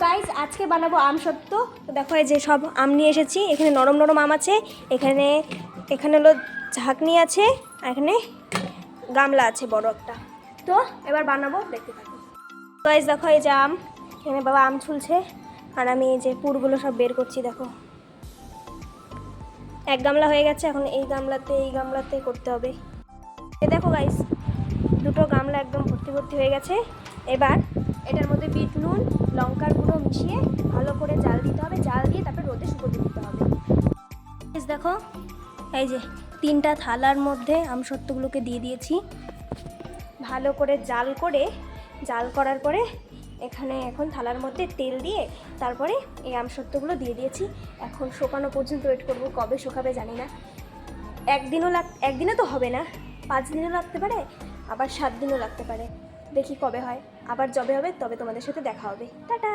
Guys আজকে বানাবো আম সত্ত্ব। তো দেখো এই যে সব আম নিয়ে এসেছি, এখানে নরম নরম আম আছে, এখানে হলো ঝাঁকনি আছে, আর এখানে গামলা আছে বড় একটা। তো এবার বানাবো, দেখতে থাকো। গাইস দেখো এই যে আম, এখানে বাবা আম ছুলছে আর আমি এই যে পুরগুলো সব বের করছি। দেখো এক গামলা হয়ে গেছে, এখন এই গামলাতে করতে হবে। এ দেখো গাইস দুটো গামলা একদম ভর্তি ভর্তি হয়ে গেছে। এবার এটার মধ্যে বিট নুন লঙ্কার গুঁড়ো মিশিয়ে ভালো করে জাল দিতে হবে, জাল দিয়ে তারপর রোদে শুকোতে দিতে হবে। দেখো এই যে 3টা থালার মধ্যে আমসত্ত্বগুলোকে দিয়ে দিয়েছি, ভালো করে জাল করার পরে এখানে এখন থালার মধ্যে তেল দিয়ে তারপরে এই আমসত্ত্বগুলো দিয়ে দিয়েছি। এখন শুকানো পর্যন্ত ওয়েট করবো, কবে শুকাবে জানি না। একদিনে তো হবে না, 5 দিনও লাগতে পারে, আবার 7 দিনও লাগতে পারে। দেখি কবে হয়, আবার যবে হবে তবে তোমাদের সাথে দেখা হবে। টাটা।